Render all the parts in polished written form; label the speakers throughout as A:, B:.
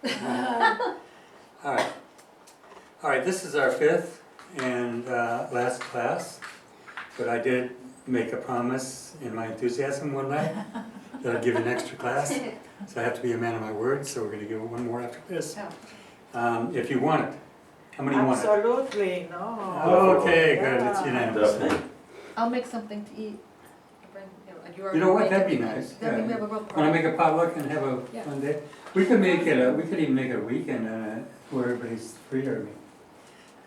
A: All right. All right, this is our fifth and last class, but I did make a promise in my enthusiasm one night that I'd give an extra class. So I have to be a man of my word, so we're gonna give one more after this. If you want it. How many want it?
B: Absolutely, no.
A: Okay, good, it's unanimous.
C: Definitely.
D: I'll make something to eat.
A: You know what, that'd be nice.
D: Then we have a real
A: Wanna
D: problem.
A: make a potluck and have a
D: Yeah.
A: fun day? We could make it, we could even make it a weekend where everybody's free, or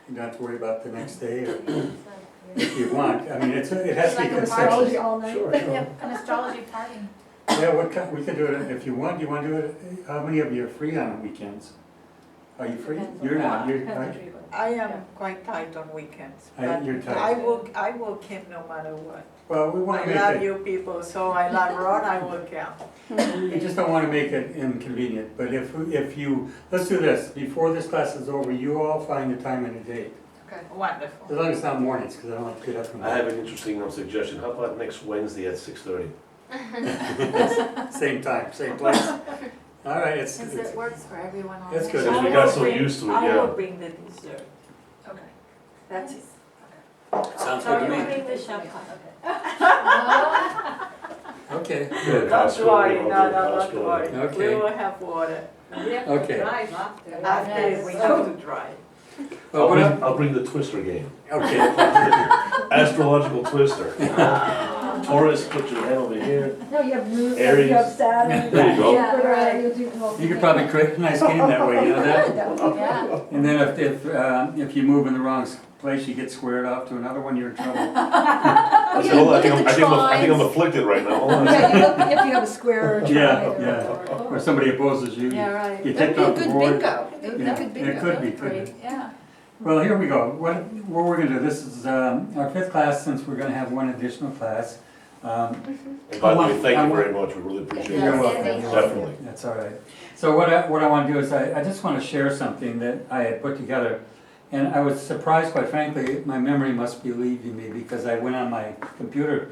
A: you don't have to worry about the next day, or if you want. I mean, it has to be
D: Like a
A: conceptual.
D: astrology all night.
C: Sure.
D: An astrology party.
A: Yeah, we could do it if you want. Do you want to do it? How many of you are free on weekends? Are you free? You're not.
B: I am quite tight on weekends, but
A: You're tight.
B: I will come no matter what.
A: Well, we want
B: I
A: to make
B: love
A: it,
B: you people, so I love Ron, I will come.
A: we just don't want to make it inconvenient. But if you, let's do this. Before this class is over, you all find a time and a date.
D: Okay.
A: As
B: Wonderful.
A: long as it's not mornings, because I don't like to get up from
C: I have an interesting suggestion. How about next Wednesday at 6:30?
A: Same time, same place. All right,
E: Since it works for everyone on
A: That's
E: the
A: good.
E: show.
C: Because we got so used to it,
B: I
C: yeah.
B: will bring the dessert,
D: Okay.
B: that's it.
A: sounds
E: So
A: good to
E: you'll
A: me.
E: bring the champagne.
A: Okay,
C: Yeah,
A: good.
B: Don't
C: Costco,
B: worry,
C: we'll
B: no,
C: go to
B: don't
C: Costco.
B: worry,
A: Okay.
B: we will have water.
A: Okay.
B: After, we have to drive.
A: Well, what
C: I'll bring the twister game.
A: Okay.
C: Astrological twister. Taurus, put your hand over here.
F: No, you have Moon,
C: Aries.
F: you have Saturn.
C: There you go.
F: Jupiter,
E: Right.
F: you'll do the whole
A: You could
F: thing.
A: probably create a nice game that way, you know that?
F: That would be
E: Yeah.
F: cool.
A: And then if you move in the wrong place, you get squared off to another one, you're in trouble.
C: I said, hold on, I think I'm afflicted right now. Hold on.
F: Yeah, you look, if you have a square or a
A: Yeah,
F: triangle.
A: yeah. Or somebody opposes you.
E: Yeah, right.
A: You
D: That'd
A: kicked
D: be a
A: off the
D: good
A: board.
D: bingo.
A: Yeah,
D: That'd be bingo.
A: it could be,
D: That'd
A: couldn't it?
E: Yeah.
A: Well, here we go. What we're gonna do, this is our fifth class, since we're gonna have one additional class.
C: And by the way, thank you very much. We really appreciate
A: You're
C: it.
A: welcome.
C: Definitely.
A: That's all right. So what I want to do is I just want to share something that I had put together. And I was surprised, quite frankly, my memory must be leaving me, because I went on my computer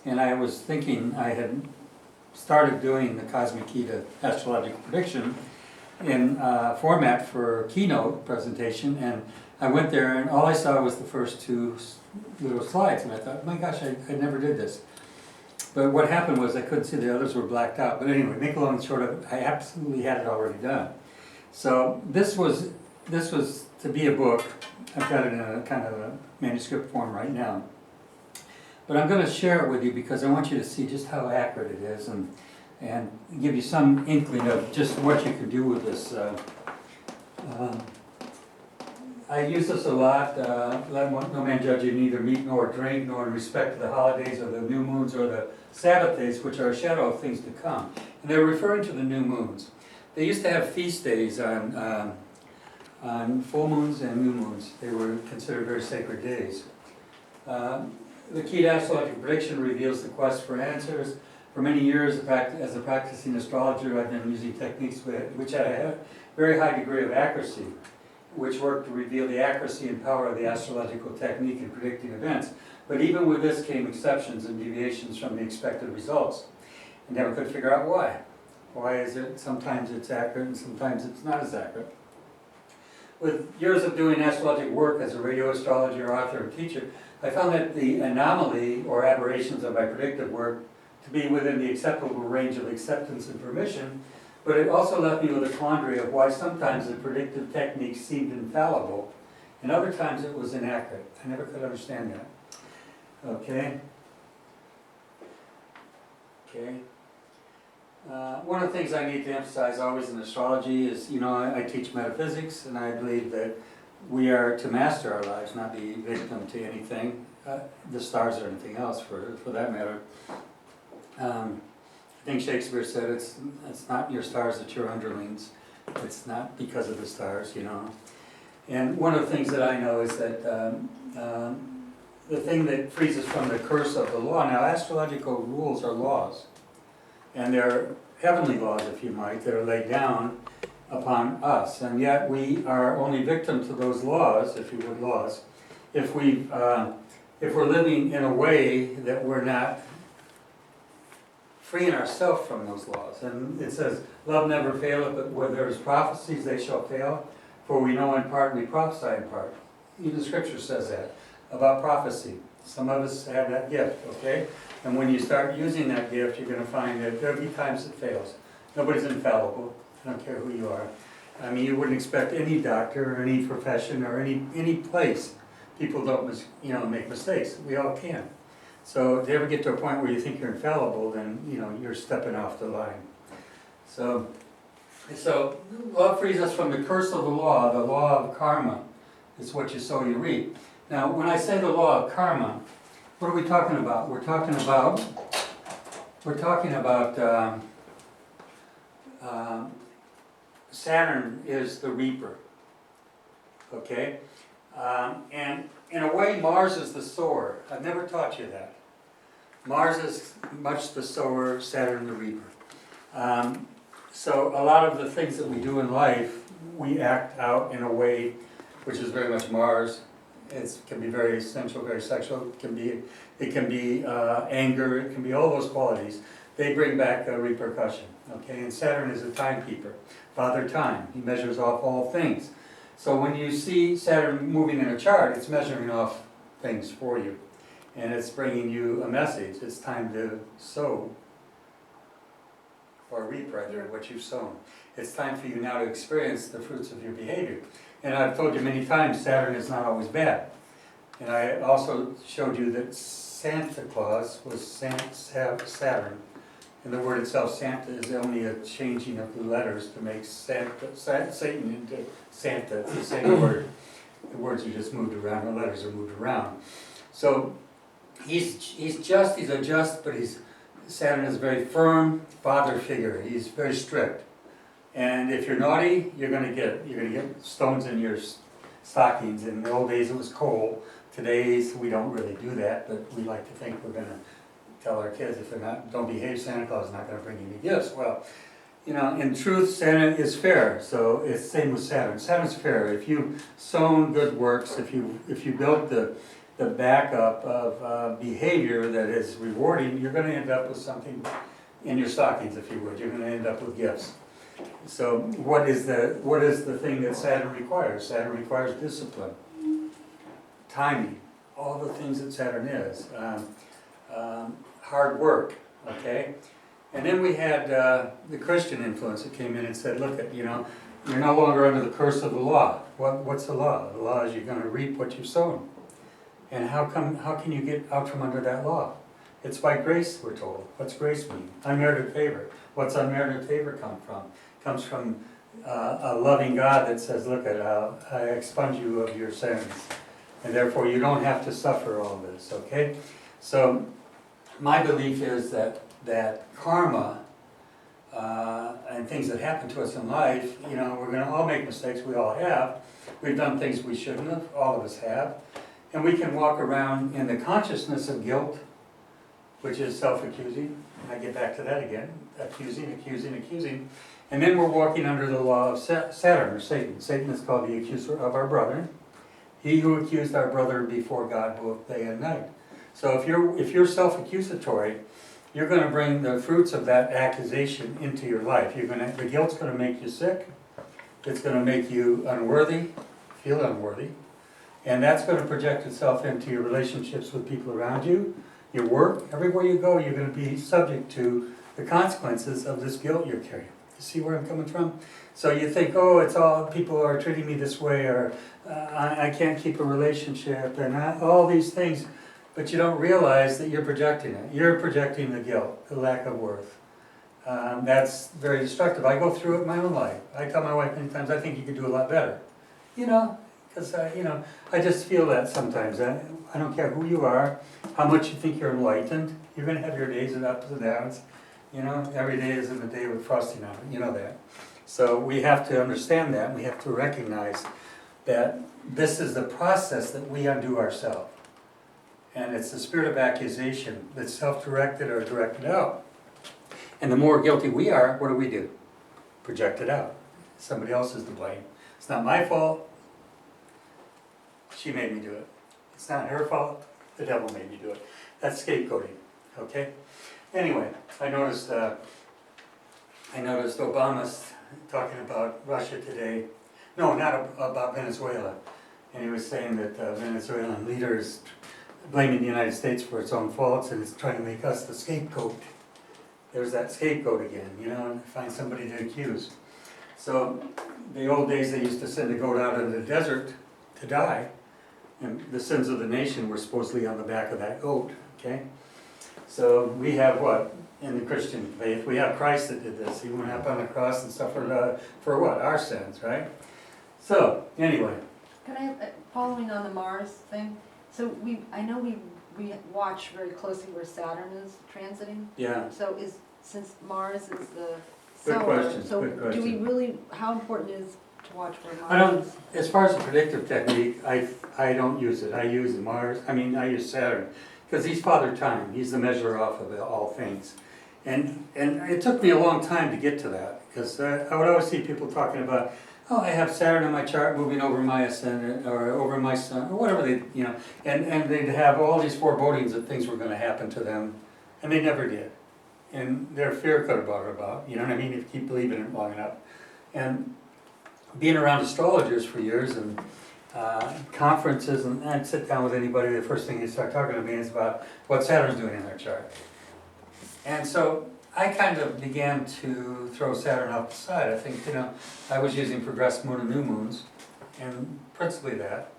A: and I was thinking I had started doing the Cosmic Key to Astrological Prediction in format for keynote presentation, and I went there and all I saw was the first two little slides, and I thought, my gosh, I never did this. But what happened was I couldn't see the others were blacked out. But anyway, make a long short of it, I absolutely had it already done. So this was to be a book. I've got it in a kind of a manuscript form right now. But I'm going to share it with you because I want you to see just how accurate it is, and give you some inkling of just what you can do with this. I use this a lot. Let no man judge you neither meat nor drink, nor in respect to the holidays or the new moons or the Sabbath days, which are a shadow of things to come. And they're referring to the new moons. They used to have feast days on full moons and new moons. They were considered very sacred days. The Key to Astrological Prediction reveals the quest for answers. For many years, as a practicing astrologer, I've been using techniques which had a very high degree of accuracy, which work to reveal the accuracy and power of the astrological technique in predicting events. But even with this came exceptions and deviations from the expected results. I never could figure out why. Why is it sometimes it's accurate and sometimes it's not as accurate? With years of doing astrological work as a radio astrologer, author, and teacher, I found that the anomaly or aberrations of my predictive work to be within the acceptable range of acceptance and permission, but it also left me with a quandary of why sometimes the predictive technique seemed infallible and other times it was inaccurate. I never could understand that. Okay. One of the things I need to emphasize always in astrology is, I teach metaphysics, and I believe that we are to master our lives, not be victim to anything, the stars or anything else for that matter. I think Shakespeare said it's not your stars, it's your underlings. It's not because of the stars, And one of the things that I know is that the thing that frees us from the curse of the law. Now, astrological rules are laws, and they're heavenly laws, if you might, that are laid down upon us, and yet we are only victim to those laws, if you would, laws, if we're living in a way that we're not freeing ourselves from those laws. And it says, love never faileth, but where there is prophecies, they shall fail. For we know in part, and we prophesy in part. Even the scripture says that, about prophecy. Some of us have that gift, okay? And when you start using that gift, you're gonna find that there'll be times it fails. Nobody's infallible, I don't care who you are. I mean, you wouldn't expect any doctor, or any profession, or any place. People don't, make mistakes, we all can. So if you ever get to a point where you think you're infallible, then, you're stepping off the line. So love frees us from the curse of the law of karma. It's what you sow, you reap. Now, when I say the law of karma, what are we talking about? We're talking about Saturn is the reaper, okay? And in a way, Mars is the sower. I've never taught you that. Mars is much the sower, Saturn the reaper. So a lot of the things that we do in life, we act out in a way which is very much Mars. It can be very sensual, very sexual. It can be anger. It can be all those qualities. They bring back a repercussion. Okay, and Saturn is a timekeeper, Father Time. He measures off all things. So when you see Saturn moving in a chart, it's measuring off things for you, and it's bringing you a message. It's time to sow, or reap rather, what you've sown. It's time for you now to experience the fruits of your behavior. And I've told you many times, Saturn is not always bad. And I also showed you that Santa Claus was Saturn. And the word itself, Santa, is only a changing of the letters to make Satan into Santa. It's the same word. The words are just moved around, the letters are moved around. So he's a just, but Saturn is a very firm father figure. He's very strict. And if you're naughty, you're gonna get stones in your stockings. In the old days it was coal. Today's we don't really do that, but we like to think we're gonna tell our kids if don't behave, Santa Claus is not gonna bring you any gifts. Well, in truth, Santa is fair. So it's the same with Saturn. Saturn's fair. If you've sown good works, if you built the backup of behavior that is rewarding, you're gonna end up with something in your stockings, if you would. You're gonna end up with gifts. So what is the thing that Saturn requires? Saturn requires discipline, timing, all the things that Saturn is, hard work, okay? And then we had the Christian influence that came in and said, look, you're no longer under the curse of the law. What's the law? The law is you're going to reap what you've sown. And how can you get out from under that law? It's by grace, we're told. What's grace mean? Unmerited favor. What's unmerited favor come from? It comes from a loving God that says, look, I expunge you of your sins. And therefore you don't have to suffer all this, okay? So my belief is that karma and things that happen to us in life, we're going to all make mistakes, we all have. We've done things we shouldn't have, all of us have. And we can walk around in the consciousness of guilt, which is self-accusing. I get back to that again, accusing. And then we're walking under the law of Saturn, or Satan. Satan is called the accuser of our brother. He who accused our brother before God both day and night. So if you're self-accusatory, you're going to bring the fruits of that accusation into your life. The guilt's going to make you sick. It's going to make you unworthy, feel unworthy. And that's going to project itself into your relationships with people around you, your work. Everywhere you go, you're going to be subject to the consequences of this guilt you're carrying. You see where I'm coming from? So you think, oh, it's all, people are treating me this way, or I can't keep a relationship, and all these things. But you don't realize that you're projecting it. You're projecting the guilt, the lack of worth. That's very destructive. I go through it in my own life. I tell my wife many times, I think you could do a lot better. Because I just feel that sometimes. I don't care who you are, how much you think you're enlightened. You're going to have your days of ups and downs. Every day isn't a day with frosting on it. You know that. So we have to understand that. We have to recognize that this is the process that we undo ourselves. And it's the spirit of accusation that's self-directed or directed out. And the more guilty we are, what do? Project it out. Somebody else is to blame. It's not my fault. She made me do it. It's not her fault. The devil made me do it. That's scapegoating, okay? Anyway, I noticed Obama's talking about Russia today. No, not about Venezuela. And he was saying that Venezuelan leaders blaming the United States for its own faults and it's trying to make us the scapegoat. There's that scapegoat again, you know, and find somebody to accuse. So the old days they used to send a goat out into the desert to die, and the sins of the nation were supposedly on the back of that goat, okay? So we have what? In the Christian faith, we have Christ that did this. He went up on the cross and suffered for what? Our sins, right? So, anyway.
D: Can I, following on the Mars thing, so I know we watch very closely where Saturn is transiting.
A: Yeah.
D: So since Mars is the
A: Good
D: solar,
A: question,
D: so
A: good question.
D: do we really, how important is to watch where
A: I
D: Mars
A: don't,
D: is?
A: as far as the predictive technique, I don't use it. I use I use Saturn. Because he's Father Time. He's the measure off of all things. And it took me a long time to get to that. Because I would always see people talking about, oh, I have Saturn in my chart moving over my ascendant or over my sun or whatever they, you know, and they'd have all these forebodings that things were going to happen to them, and they never did. And their fear could have brought it about, you know what I mean, if you keep believing it long enough. And being around astrologers for years and conferences, and I'd sit down with anybody, the first thing they start talking to me is about what Saturn's doing in their chart. And so I kind of began to throw Saturn out the side. I think, you know, I was using progressed moon and new moons, and principally that.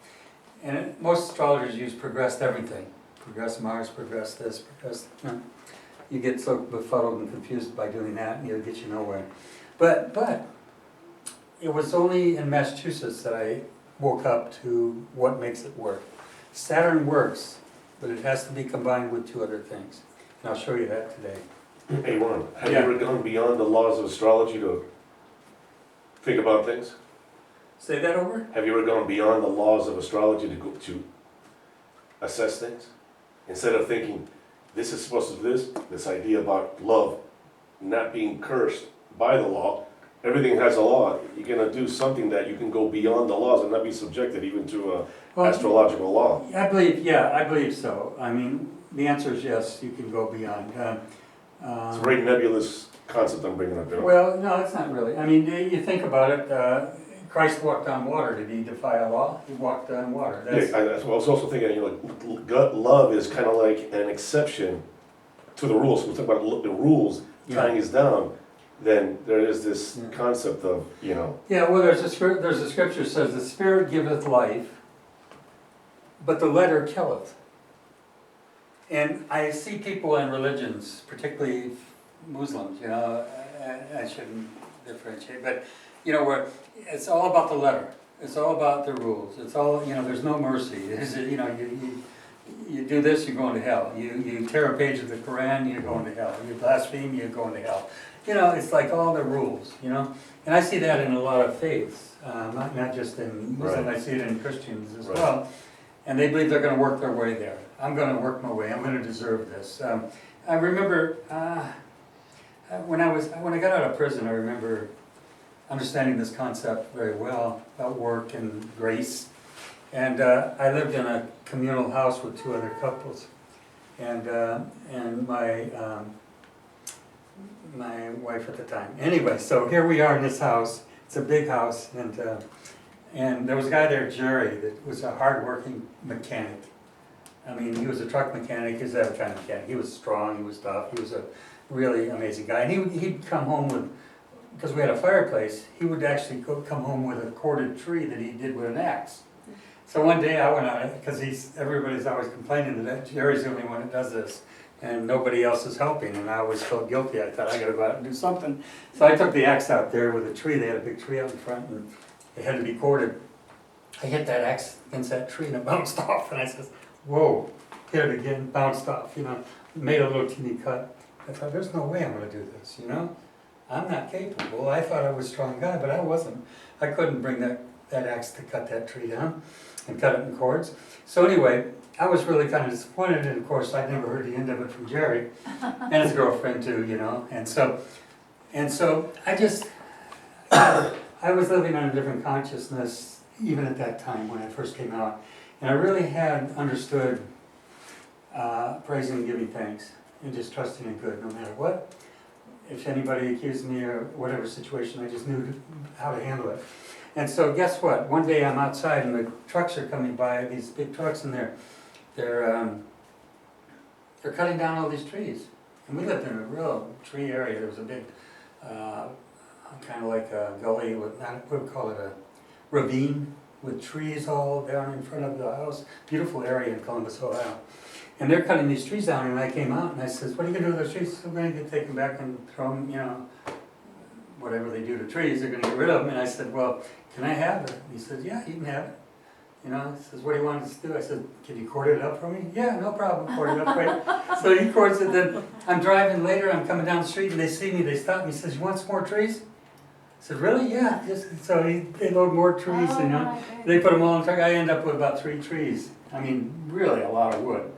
A: And most astrologers use progressed everything. Progressed Mars, progressed this, progressed, you know. You get so befuddled and confused by doing that, and it'll get you nowhere. But it was only in Massachusetts that I woke up to what makes it work. Saturn works, but it has to be combined with two other things. And I'll show you that today.
C: Hey, Warren, have you
A: Yeah.
C: ever gone beyond the laws of astrology to think about things?
A: Say that over?
C: Have you ever gone beyond the laws of astrology to assess things? Instead of thinking, this is supposed to do this idea about love not being cursed by the law, everything has a law. You're gonna do something that you can go beyond the laws and not be subjected even to
A: Well,
C: astrological law.
A: I believe so. I mean, the answer is yes, you can go beyond.
C: It's a very nebulous concept I'm bringing up there.
A: Well, no, it's not really. I mean, you think about it, Christ walked on water. Did he defy a law? He walked on water.
C: Yeah, I was also thinking, you know, love is kind of like an exception to the rules. We talk about the rules tying us down. Then there is this concept of, you know.
A: Yeah, well, there's a scripture says, the Spirit giveth life, but the letter killeth. And I see people in religions, particularly Muslims, you know, I shouldn't differentiate, but, you know, where it's all about the letter. It's all about the rules. It's all, you know, there's no mercy. You know, you do this, you're going to hell. You tear a page of the Quran, you're going to hell. You blaspheme, you're going to hell. You know, it's like all the rules, you know? And I see that in a lot of faiths, not just in Muslim, I see it in Christians as well. And they believe they're going to work their way there. I'm going to work my way, I'm going to deserve this. I remember when I got out of prison, I remember understanding this concept very well about work and grace. And I lived in a communal house with two other couples. And my wife at the time. Anyway, so here we are in this house. It's a big house, and there was a guy there, Jerry, that was a hard-working mechanic. I mean, he was a truck mechanic. He was that kind of mechanic. He was strong. He was tough. He was a really amazing guy. And he'd come home with, because we had a fireplace, he would actually come home with a corded tree that he did with an axe. So one day I went on it, because everybody's always complaining that Jerry's the only one that does this. And nobody else is helping, and I always felt guilty. I thought, I gotta go out and do something. So I took the axe out there with a tree. They had a big tree out in front, and it had to be corded. I hit that axe against that tree, and it bounced off. And I says, whoa, hit it again, bounced off, you know, made a little teeny cut. I thought, there's no way I'm gonna do this, you know? I'm not capable. I thought I was a strong guy, but I wasn't. I couldn't bring that axe to cut that tree down and cut it in cords. So anyway, I was really kind of disappointed, and of course I'd never heard the end of it from Jerry, and his girlfriend too, you know. And so I just, I was living on a different consciousness even at that time when I first came out. And I really had understood praising and giving thanks. and just trusting in good, no matter what. If anybody accused me or whatever situation, I just knew how to handle it. And so guess what? One day I'm outside and the trucks are coming by, these big trucks, and they're cutting down all these trees. And we lived in a real tree area. There was a big, kind of like a gully with, what do we call it, a ravine with trees all down in front of the house. Beautiful area in Columbus, Ohio. And they're cutting these trees down, and I came out and I says, what are you gonna do with those trees? I'm gonna take them back and throw them, you know, whatever they do to trees, they're gonna get rid of them. And I said, well, can I have it? He said, yeah, you can have it. You know, he says, what do you want us to do? I said, can you cord it up for me? Yeah, no problem, cord it up for you. So he cords it, then I'm driving later, I'm coming down the street and they see me, they stop me, he says, you want some more trees? I said, really? Yeah, so they load more trees, you know. They put them all in the truck, I end up with about 3 trees. I mean, really a lot of wood.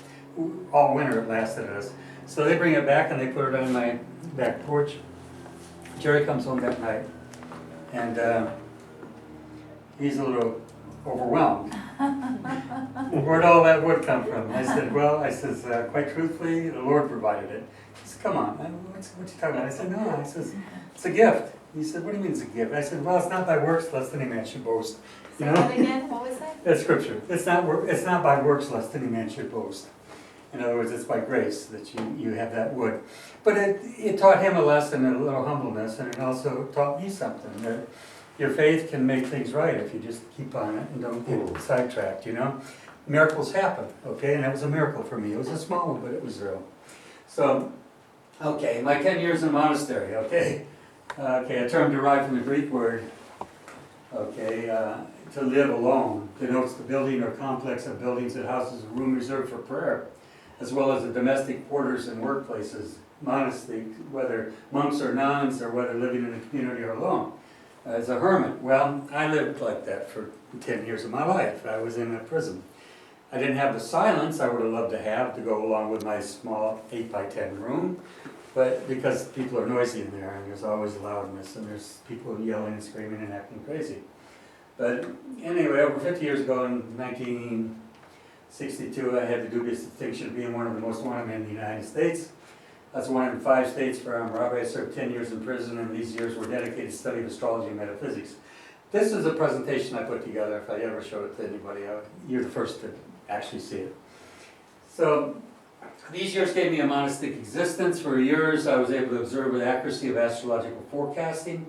A: All winter it lasted us. So they bring it back and they put it on my back porch. Jerry comes home that night and he's a little overwhelmed. Where'd all that wood come from? I said, well, quite truthfully, the Lord provided it. He said, come on, what you talking about? I said, no, I says, it's a gift. He said, what do you mean it's a gift? I said, well, it's not by works lest any man should boast. You
E: Say
A: know?
E: that again, what was that?
A: That's scripture. It's not by works lest any man should boast. In other words, it's by grace that you have that wood. But it taught him a lesson, a little humbleness, and it also taught me something, that your faith can make things right if you just keep on it and don't get sidetracked, you know? Miracles happen, okay? And that was a miracle for me. It was a small one, but it was real. So, okay, my 10 years in a monastery, okay? Okay, a term derived from the Greek word, okay, to live alone, denotes the building or complex of buildings that houses a room reserved for prayer, as well as the domestic quarters and workplaces, monasteries, whether monks or nuns, or whether living in a community or alone. As a hermit, well, I lived like that for 10 years of my life. I was in a prison. I didn't have the silence I would have loved to have to go along with my small 8x10 room, but because people are noisy in there and there's always loudness and there's people yelling and screaming and acting crazy. But anyway, over 50 years ago in 1962, I had the dubious distinction of being one of the most wanted men in the United States. That's one in 5 states for armed robbery. I served 10 years in prison, and these years were dedicated to study of astrology and metaphysics. This is a presentation I put together. If I ever showed it to anybody, you're the first to actually see it. So these years gave me a monastic existence. For years, I was able to observe with accuracy of astrological forecasting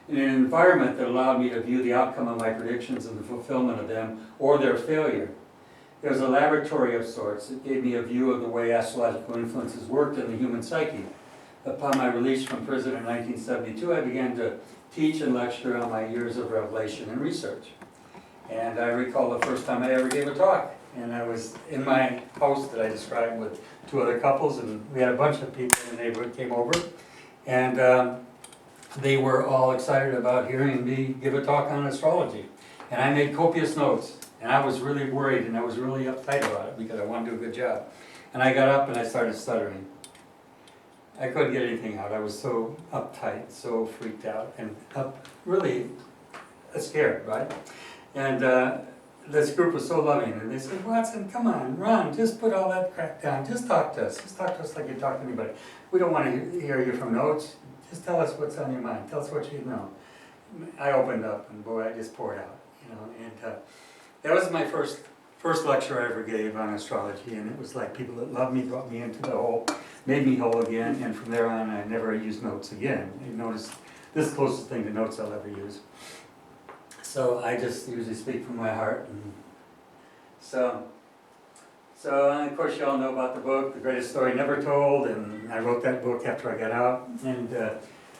A: in an environment that allowed me to view the outcome of my predictions and the fulfillment of them, or their failure. It was a laboratory of sorts. It gave me a view of the way astrological influences worked in the human psyche. Upon my release from prison in 1972, I began to teach and lecture on my years of revelation and research. And I recall the first time I ever gave a talk. And I was in my house that I described with 2 other couples, and we had a bunch of people in the neighborhood came over. And they were all excited about hearing me give a talk on astrology. And I made copious notes. And I was really worried and I was really uptight about it because I wanted to do a good job. And I got up and I started stuttering. I couldn't get anything out. I was so uptight, so freaked out, and really scared, right? And this group was so loving, and they said, Watson, come on, Ron, just put all that crap down. Just talk to us. Just talk to us like you talk to anybody. We don't want to hear you from notes. Just tell us what's on your mind. Tell us what you know. I opened up, and boy, I just poured out, you know, and that was my first lecture I ever gave on astrology, and it was like people that loved me brought me into the whole, made me whole again, and from there on I never used notes again. You notice this is the closest thing to notes I'll ever use. So I just usually speak from my heart. And so and of course you all know about the book, The Greatest Story Never Told, and I wrote that book after I got out, and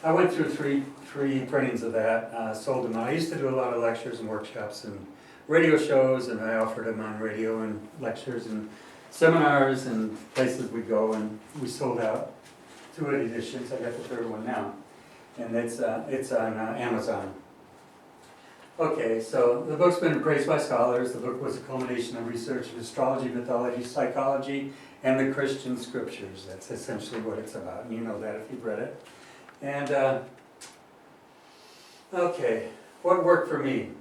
A: I went through three printings of that, sold them out. I used to do a lot of lectures and workshops and radio shows, and I offered them on radio and lectures and seminars and places we go, and we sold out 2 editions. I got the 3rd one now, and it's on Amazon. Okay, so the book's been praised by scholars. The book was a culmination of research in astrology, mythology, psychology, and the Christian scriptures. That's essentially what it's about, and you know that if you've read it. And okay, what worked for me?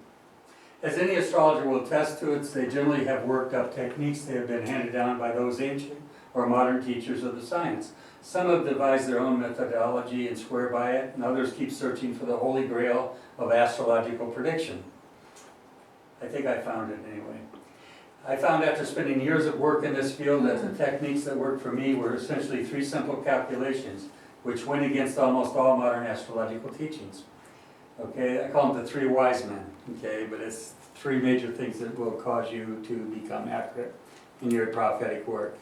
A: As any astrologer will attest to it, they generally have worked up techniques that have been handed down by those ancient or modern teachers of the science. Some have devised their own methodology and swear by it, and others keep searching for the holy grail of astrological prediction. I think I found it anyway. I found after spending years of work in this field that the techniques that worked for me were essentially 3 simple calculations, which went against almost all modern astrological teachings. Okay, I call them the 3 wise men, okay, but it's 3 major things that will cause you to become accurate in your prophetic work.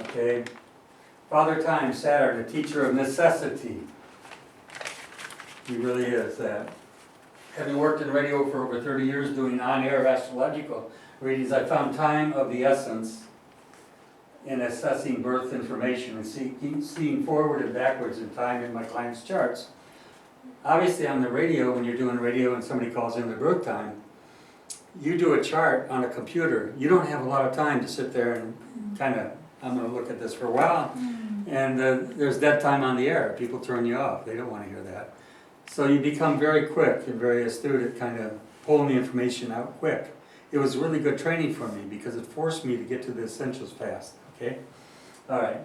A: Okay, Father Time, Saturn, a teacher of necessity. He really is that. Having worked in radio for over 30 years doing on-air astrological readings, I found time of the essence in assessing birth information and seeing forward and backwards in time in my clients' charts. Obviously on the radio, when you're doing radio and somebody calls in the birth time, you do a chart on a computer. You don't have a lot of time to sit there and kind of, I'm going to look at this for a while, and there's dead time on the air. People turn you off. They don't want to hear that. So you become very quick and very astute at kind of pulling the information out quick. It was really good training for me because it forced me to get to the essentials fast, okay? All right.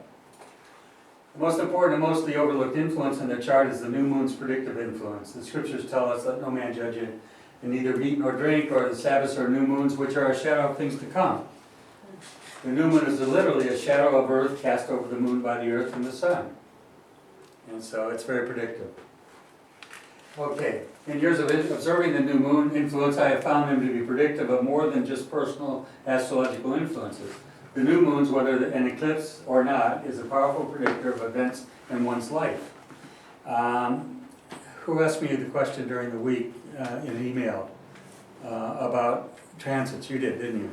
A: The most important and mostly overlooked influence in the chart is the new moon's predictive influence. The scriptures tell us, let no man judge you in neither meat nor drink or the Sabbaths or new moons, which are a shadow of things to come. The new moon is literally a shadow of earth cast over the moon by the earth and the sun. And so it's very predictive. Okay, in years of observing the new moon influence, I have found them to be predictive of more than just personal astrological influences. The new moons, whether an eclipse or not, is a powerful predictor of events in one's life. Who asked me the question during the week in an email about transits? You did, didn't you?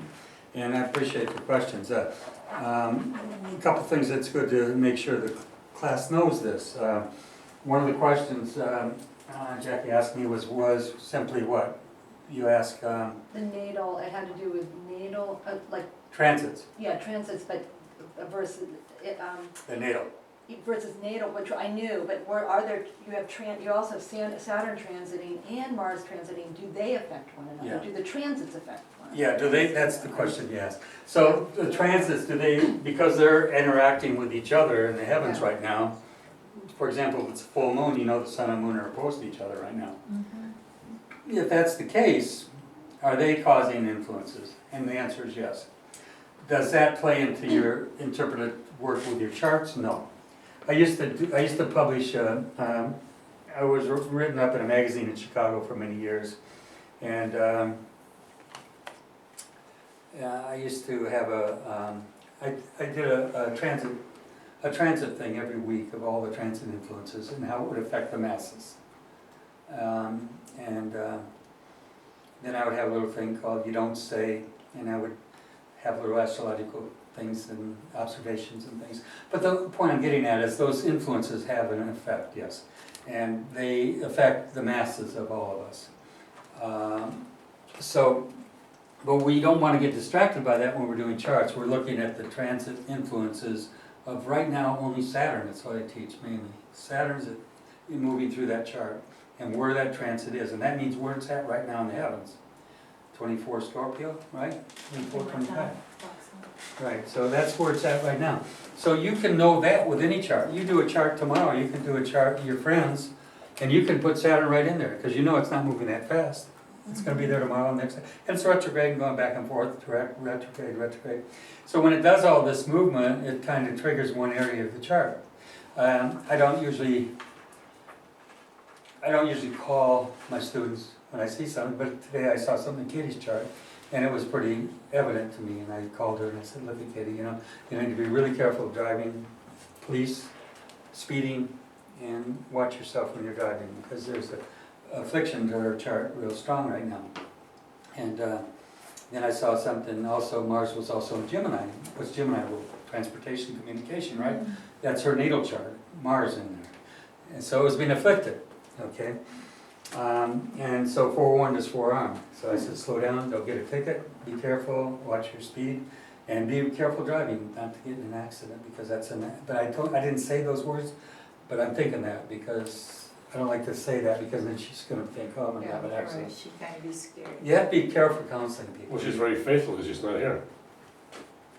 A: And I appreciate the questions. A couple things that's good to make sure the class knows this. One of the questions Jackie asked me was simply what? You asked...
D: The natal, it had to do with natal, like,
A: transits.
D: yeah, transits, but versus,
A: The natal.
D: versus natal, which I knew, but where are there, you also have Saturn transiting and Mars transiting, do they affect one another?
A: Yeah.
D: Do the transits affect one another?
A: Yeah, do they, that's the question you asked. So the transits, do they, because they're interacting with each other in the heavens
D: Yeah.
A: right now, for example, if it's a full moon, you know the sun and moon are opposed to each other right now. If that's the case, are they causing influences? And the answer is yes. Does that play into your interpretive work with your charts? No. I used to publish, I was written up in a magazine in Chicago for many years, and I used to have I did a transit thing every week of all the transit influences and how it would affect the masses. Then I would have a little thing called You Don't Say, and I would have little astrological things and observations and things. But the point I'm getting at is those influences have an effect, yes. And they affect the masses of all of us. But we don't want to get distracted by that when we're doing charts. We're looking at the transit influences of right now only Saturn. That's what I teach mainly. Saturn's moving through that chart and where that transit is. And that means where it's at right now in the heavens. 24 Scorpio, right? 24, 25. Right, so that's where it's at right now. So you can know that with any chart. You do a chart tomorrow, you can do a chart with your friends, and you can put Saturn right in there, because you know it's not moving that fast. It's going to be there tomorrow, next day. And it's retrograde and going back and forth, retrograde. So when it does all this movement, it kind of triggers one area of the chart. I don't usually call my students when I see something, but today I saw something in Katie's chart, and it was pretty evident to me, and I called her and I said, look at Katie, you need to be really careful driving, police, speeding, and watch yourself when you're driving, because there's a affliction to her chart real strong right now. And then I saw something also, Mars was also in Gemini. What's Gemini? Well, transportation, communication, right? That's her natal chart, Mars in there. And so it was being afflicted, okay? And so forewarned is forearmed. So I said, slow down, don't get a ticket, be careful, watch your speed, and be careful driving, not to get in an accident, because that's but I didn't say those words, but I'm thinking that, because I don't like to say that, because then she's going to think, oh, I'm going to have an accident.
B: She can be scared.
A: You have to be careful counseling people.
C: Well, she's very faithful because she's not here.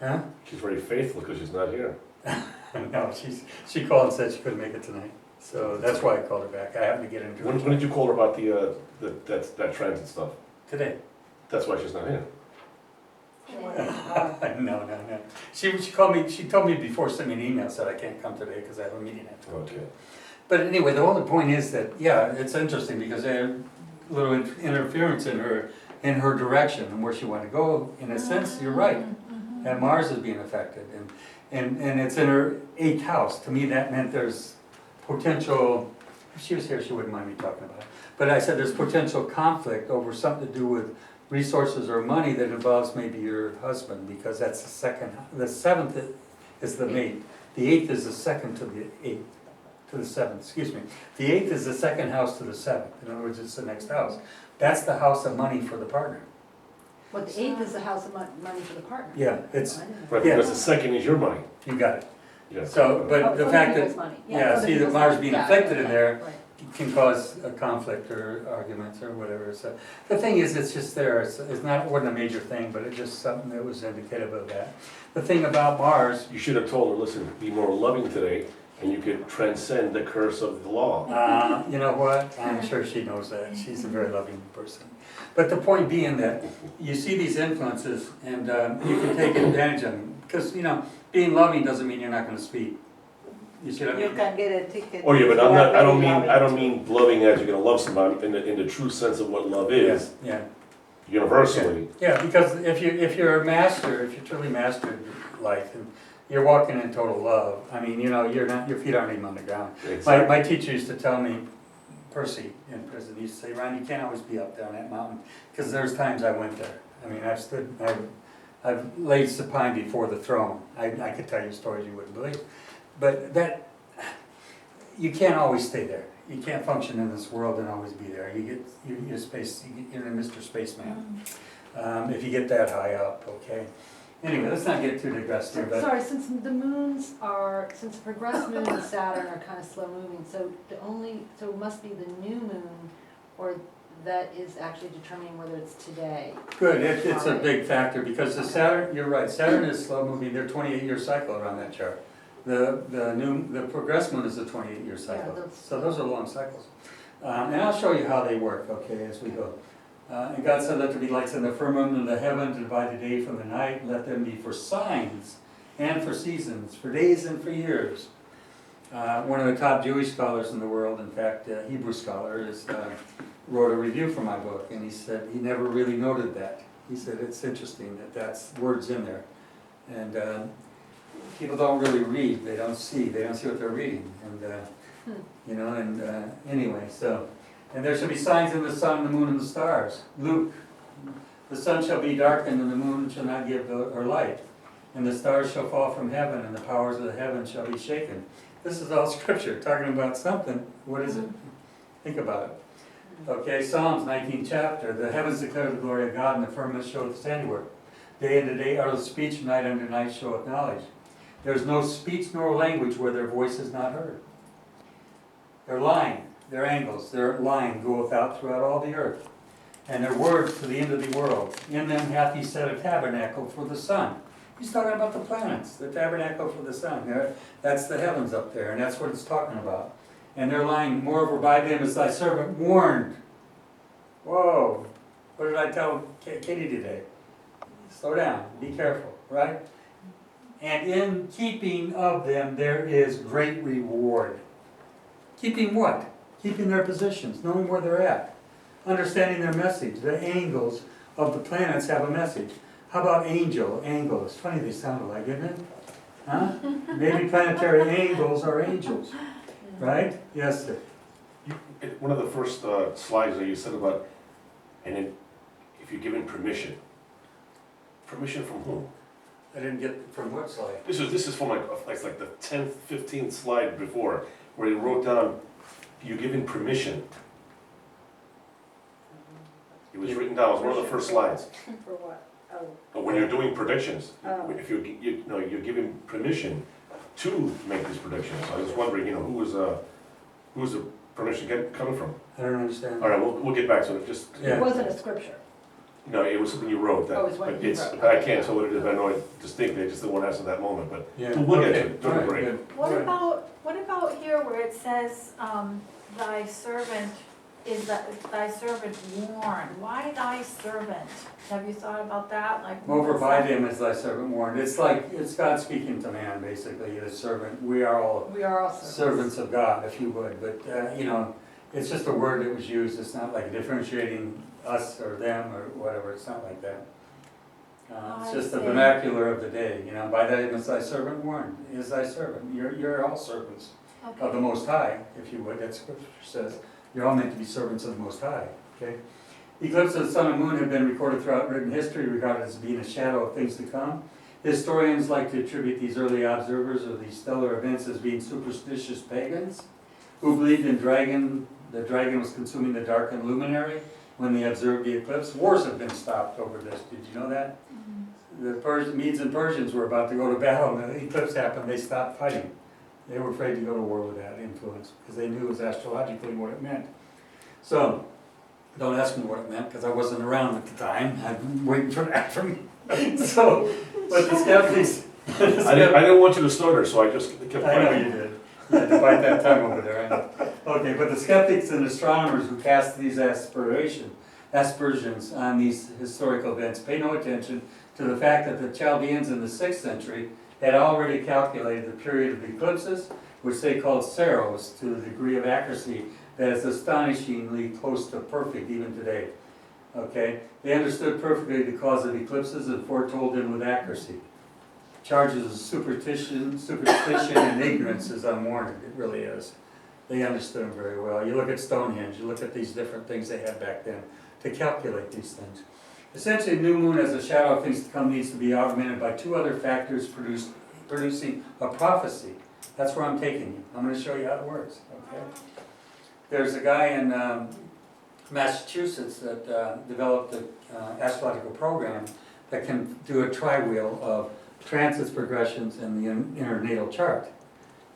A: Huh?
C: She's very faithful because she's not here.
A: No, she called and said she couldn't make it tonight, so that's why I called her back. I happened to get into
C: When
A: it
C: did you call her about that transit stuff?
A: today.
C: That's why she's not here.
A: No. She called me, she told me before, sent me an email, said I can't come today because I have a meeting at 2.
C: Okay.
A: But anyway, the only point is that, yeah, it's interesting because they had a little interference in her direction and where she wanted to go. In a sense, you're right, that Mars is being affected, and it's in her 8th house. To me, that meant there's potential, if she was here, she wouldn't mind me talking about it. But I said there's potential conflict over something to do with resources or money that involves maybe your husband, because that's the second, the 7th is the mate. The 8th is the second to the 8th, to the 7th, excuse me. The 8th is the second house to the 7th, in other words, it's the next house. That's the house of money for the partner.
D: What, the 8th is the house of money for the partner?
A: Yeah, it's,
D: Oh, I didn't know.
C: Right,
A: Yeah.
C: because the second is your money.
A: you got it.
C: Yeah.
A: So, but
D: Oh,
A: the
D: other
A: fact
D: people's
A: that,
D: money.
A: yeah,
D: other
A: see that
D: people's
A: Mars
D: money.
A: being
D: Yeah,
A: affected in
D: right,
A: there
D: right.
A: can cause a conflict or arguments or whatever. So the thing is, it's just there. It's not, it wasn't a major thing, but it's just something that was indicative of that. The thing about Mars,
C: You should have told her, listen, be more loving today, and you could transcend the curse of the law.
A: you know what? I'm sure she knows that. She's a very loving person. But the point being that you see these influences and you can take advantage of them. Because, you know, being loving doesn't mean you're not going to speak. You see what I
B: You
A: mean?
B: can get a ticket.
C: Oh, yeah, but
B: if
C: I'm
B: you are
C: not, I don't
B: very
C: mean, I don't
B: loving.
C: mean loving as you're gonna love somebody in the true sense of what love is,
A: Yeah.
C: universally.
A: Yeah, because if you're a master, if you're truly mastered life and you're walking in total love, I mean, you know, you're not, your feet aren't even on the ground. My teacher used to tell me, Percy in prison, he used to say, Ron, you can't always be up there on that mountain, because there's times I went there. I mean, I've laid supine before the throne. I could tell you stories you wouldn't believe. But that, you can't always stay there. You can't function in this world and always be there. You're Mr. Spaceman. If you get that high up, okay? Anyway, let's not get too digressed here, but.
D: Sorry, since the moons are, since progressed moon and Saturn are kind of slow moving, so so it must be the new moon, or that is actually determining whether it's today.
A: Good, it's a big factor, because the Saturn, you're right, Saturn is slow moving, they're 28-year cycle around that chart. The progressed moon is a 28-year cycle,
D: Yeah,
A: so those are long cycles. And I'll show you how they work, okay, as we go. And God said, let there be lights in the firmament of the heaven to divide the day from the night, and let them be for signs and for seasons, for days and for years. One of the top Jewish scholars in the world, in fact, a Hebrew scholar, wrote a review for my book, and he said he never really noted that. He said it's interesting that that's words in there. And people don't really read, they don't see what they're reading. And, you know, and anyway, so. And there shall be signs in the sun, the moon, and the stars. Luke, the sun shall be darkened, and the moon shall not give her light. And the stars shall fall from heaven, and the powers of the heaven shall be shaken. This is all scripture, talking about something. What is it? Think about it. Okay, Psalms 19th chapter. The heavens declare the glory of God, and the firmament showeth his handiwork. Day unto day are the speech, night unto night showeth knowledge. There is no speech nor language where their voice is not heard. Their line, their angles, their line goeth out throughout all the earth, and their words to the end of the world. In them hath he set a tabernacle for the sun. He's talking about the planets, the tabernacle for the sun. That's the heavens up there, and that's what it's talking about. And their line, moreover, by them is thy servant warned. Whoa, what did I tell Katie today? Slow down, be careful, right? And in keeping of them there is great reward. Keeping what? Keeping their positions, knowing where they're at, understanding their message. The angles of the planets have a message. How about angle? It's funny they sound alike, isn't it? Huh? Maybe planetary angles are angels, right? Yes, sir.
C: One of the first slides that you said about, and if you're given permission from whom?
A: I didn't get from what slide?
C: This is from it's like the 10th, 15th slide before, where he wrote down, you're given permission. It was written down, it was one of the first slides.
F: For what? Oh.
C: But when you're doing predictions,
F: Oh.
C: if you're given permission to make these predictions. I was wondering, who was the permission coming from?
A: I don't understand.
C: All right, we'll get back to it. Just
A: Yeah.
D: It wasn't a scripture.
C: No, it was when you wrote that.
D: Oh, it's when
C: but
D: you
C: it's,
D: wrote.
C: I can't tell what it is, I know it distinctly, I just didn't want to answer that moment, but
A: Yeah.
C: we'll get
A: Okay.
C: to it, don't
A: All right,
C: worry.
A: good.
E: What
A: All right.
E: about here where it says, thy servant thy servant warned? Why thy servant? Have you thought about that? Like.
A: Over by them is thy servant warned. It's like, it's God speaking to man, basically, the servant. We are all
D: We are all
A: servants of God, if you would, but, you know, it's just a word that was used. It's not like differentiating us or them or whatever. It's not like that. It's
E: I
A: just the
E: see.
A: vernacular of the day, you know, by them is thy servant warned, is thy servant. You're all servants of the
E: Okay.
A: Most High, if you would. That scripture says, you're all meant to be servants of the Most High, okay? Eclipses of the sun and moon have been recorded throughout written history, regarded as being a shadow of things to come. Historians like to attribute these early observers of these stellar events as being superstitious pagans who believed in the dragon was consuming the darkened luminary when they observed the eclipse. Wars have been stopped over this, did you know that? The Medes and Persians were about to go to battle, and the eclipse happened, they stopped fighting. They were afraid to go to war with that influence, because they knew it was astrologically what it meant. So, don't ask me what it meant, because I wasn't around at the time, I've been waiting for that from so, but the skeptics.
C: I didn't want you to stutter, so I just kept
A: I know
C: quiet.
A: you did. You had to bite that tongue over there, I know. Okay, but the skeptics and astronomers who cast these aspersions on these historical events pay no attention to the fact that the Chaldeans in the 6th century had already calculated the period of eclipses, which they called seros, to a degree of accuracy that is astonishingly close to perfect even today. Okay, they understood perfectly the cause of eclipses and foretold them with accuracy. Charges of superstition and ignorance is unwarranted, it really is. They understood them very well. You look at Stonehenge, you look at these different things they had back then to calculate these things. Essentially, new moon as a shadow of things to come needs to be augmented by two other factors producing a prophecy. That's where I'm taking you. I'm going to show you how it works, okay? There's a guy in Massachusetts that developed an astrological program that can do a tri-wheel of transits, progressions, and the inner natal chart.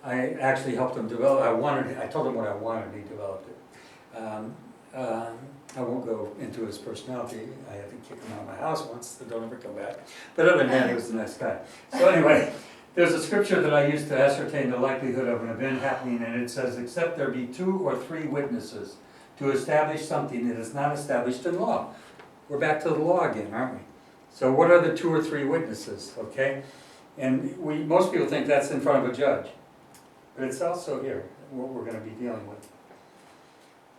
A: I actually helped him develop. I told him what I wanted. He developed it. I won't go into his personality. I had to kick him out of my house once. So don't ever come back. But other than that, he was a nice guy. So anyway, there's a scripture that I used to ascertain the likelihood of an event happening, and it says, "Except there be 2 or 3 witnesses to establish something that is not established in law." We're back to the law again, aren't we? So what are the 2 or 3 witnesses, okay? And most people think that's in front of a judge. But it's also here, what we're going to be dealing with.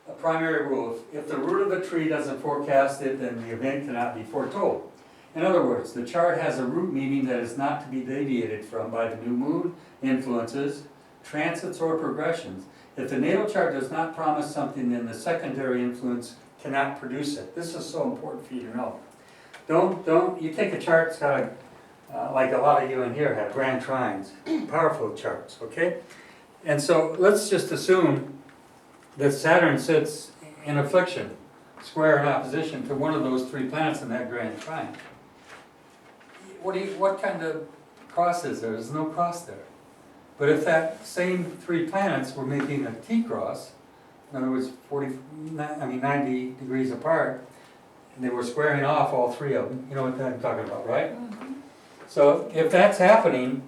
A: A primary rule, if the root of the tree doesn't forecast it, then the event cannot be foretold. In other words, the chart has a root meaning that is not to be deviated from by the new moon, influences, transits, or progressions. If the natal chart does not promise something, then the secondary influence cannot produce it. This is so important for you to know. You take a chart, it's got like a lot of you in here have grand trines, powerful charts, okay? And so let's just assume that Saturn sits in affliction, square in opposition to one of those 3 planets in that grand trine. What kind of cross is there? There's no cross there. But if that same 3 planets were making a T-cross, in other words 90 degrees apart, and they were squaring off all 3 of them, you know what I'm talking about, right?
E: Mm-hmm.
A: So if that's happening,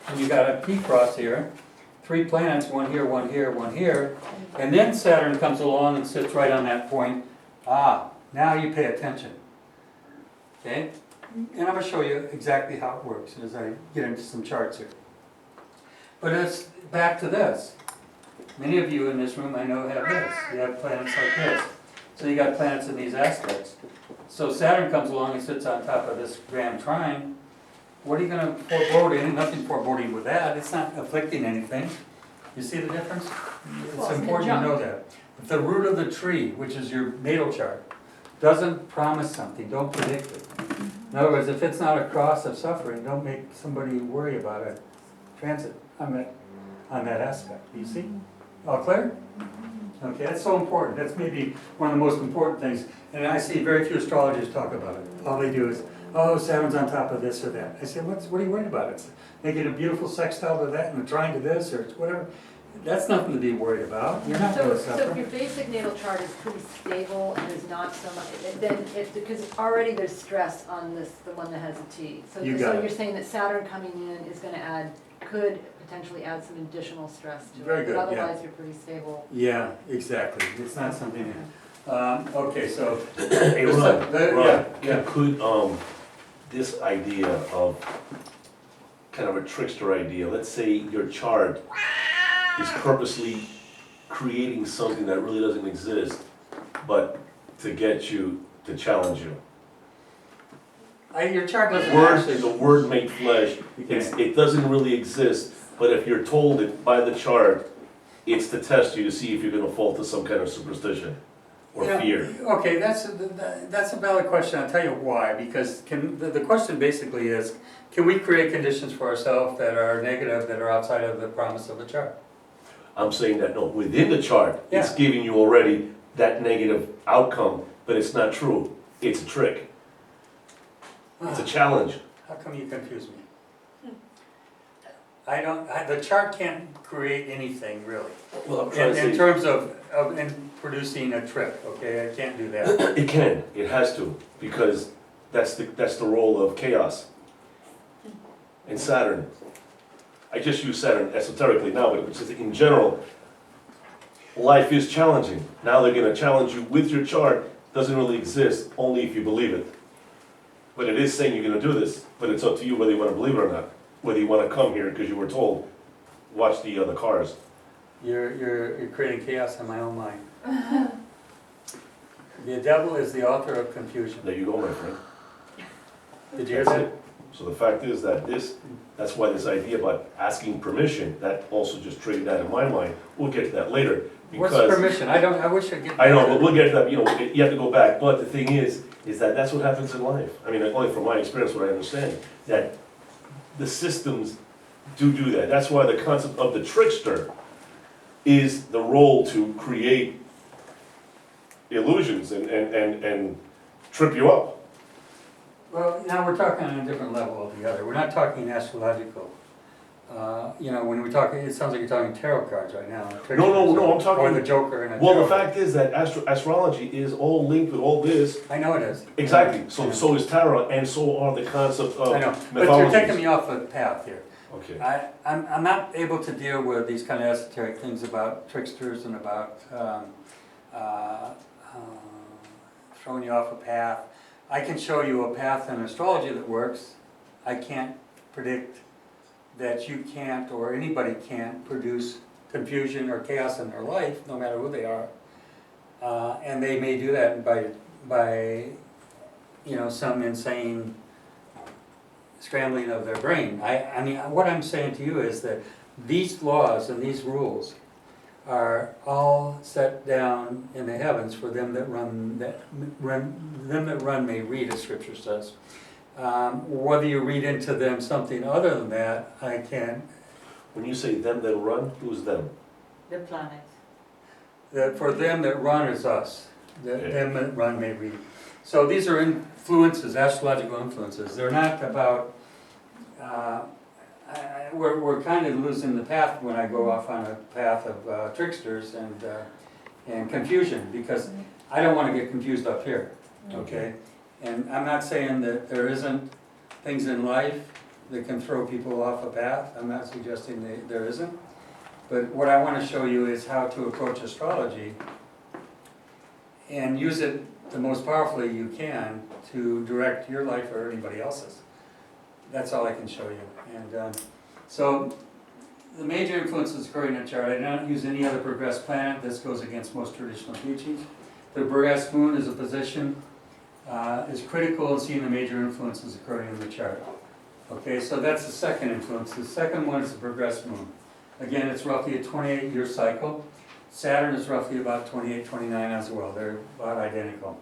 A: and you got a T-cross here, 3 planets, one here, one here, one here, and then Saturn comes along and sits right on that point. Now you pay attention. Okay? And I'm going to show you exactly how it works as I get into some charts here. But it's back to this. Many of you in this room I know have this. You have planets like this. So you got planets in these aspects. So Saturn comes along and sits on top of this grand trine. What are you going to forebode in? Nothing foreboding with that. It's not afflicting anything. You see the difference? It's important you know that. If the root of the tree, which is your natal chart, doesn't promise something, don't predict it. In other words, if it's not a cross of suffering, don't make somebody worry about a transit on that aspect. Do you see? All clear? Okay, that's so important. That's maybe one of the most important things. And I see very few astrologers talk about it. All they do is, oh, Saturn's on top of this or that. I say, what are you worried about? It's making a beautiful sextile to that and a trine to this or whatever. that's nothing to be worried about, you're not
D: So,
A: gonna
D: so if
A: suffer.
D: your basic natal chart is pretty stable and there's not so much, then it, because already there's stress on this, the one that has a T. So,
A: You
D: so
A: got it.
D: you're saying that Saturn coming in is gonna add, could potentially add some additional stress to it.
A: Very good,
D: But
A: yeah.
D: otherwise, you're pretty stable.
A: Yeah, exactly, it's not something, okay, so.
C: Hey, Ron,
A: Yeah, yeah.
C: could, this idea of kind of a trickster idea, let's say your chart is purposely creating something that really doesn't exist, but to get you, to challenge you.
A: Your chart doesn't
C: Word,
A: actually.
C: the word made flesh,
A: You
C: it's,
A: can't.
C: it doesn't really exist, but if you're told it by the chart, it's to test you to see if you're gonna fall to some kind of superstition or
A: Yeah,
C: fear.
A: okay, that's a valid question, I'll tell you why, because the question basically is, can we create conditions for ourselves that are negative, that are outside of the promise of the chart?
C: I'm saying that, no, within the chart, it's
A: Yeah.
C: giving you already that negative outcome, but it's not true. It's a trick. It's a challenge.
A: How come you confuse me? The chart can't create anything, really,
C: Well, I'm trying to
A: in
C: say,
A: terms of in producing a trick, okay, I can't do that.
C: it can, it has to, because that's the role of chaos. And Saturn, I just use Saturn esoterically now, but it's just in general, life is challenging. Now they're gonna challenge you with your chart, doesn't really exist, only if you believe it. But it is saying you're gonna do this, but it's up to you whether you wanna believe it or not. Whether you wanna come here because you were told, watch the other cars.
A: You're creating chaos in my own mind. The devil is the author of confusion.
C: There you go, my friend.
A: Did you hear
C: That's
A: that?
C: it. So the fact is that that's why this idea about asking permission, that also just triggered that in my mind. We'll get to that later.
A: What's
C: Because
A: permission? I wish I'd get.
C: I know, but we'll get to that, you know, you have to go back. But the thing is that that's what happens in life. I mean, only from my experience, what I understand, that the systems do that. That's why the concept of the trickster is the role to create illusions and trip you up.
A: Well, now we're talking on a different level altogether. We're not talking astrological. You know, when we talk, it sounds like you're talking tarot cards right now.
C: No, I'm talking-
A: Or the Joker and a
C: Well,
A: tarot
C: the fact is that astrology is all linked with all this.
A: I know it is.
C: Exactly.
A: Yeah.
C: So is tarot, and so are the concept of
A: I know, but
C: mythologies.
A: you're taking me off the path here.
C: Okay.
A: I'm not able to deal with these kind of esoteric things about tricksters and about throwing you off a path. I can show you a path in astrology that works. I can't predict that you can't or anybody can't produce confusion or chaos in their life, no matter who they are. And they may do that by you know, some insane scrambling of their brain. I mean, what I'm saying to you is that these laws and these rules are all set down in the heavens for them that run may read, as Scripture says. Whether you read into them something other than that, I can't.
C: When you say them that run, who's them?
B: The planet.
A: For them that run is us.
C: Okay.
A: Them that run may read. So these are influences, astrological influences. They're not about. We're kind of losing the path when I go off on a path of tricksters and confusion, because I don't want to get confused up here, okay? And I'm not saying that there isn't things in life that can throw people off a path. I'm not suggesting there isn't. But what I want to show you is how to approach astrology and use it the most powerfully you can to direct your life or anybody else's. That's all I can show you. And so the major influences occurring in a chart, I do not use any other progressed planet. This goes against most traditional teachings. The progressed moon is a position, is critical in seeing the major influences occurring in the chart. Okay, so that's the second influence. The second one is the progressed moon. Again, it's roughly a 28-year cycle. Saturn is roughly about 28, 29 as well. They're about identical.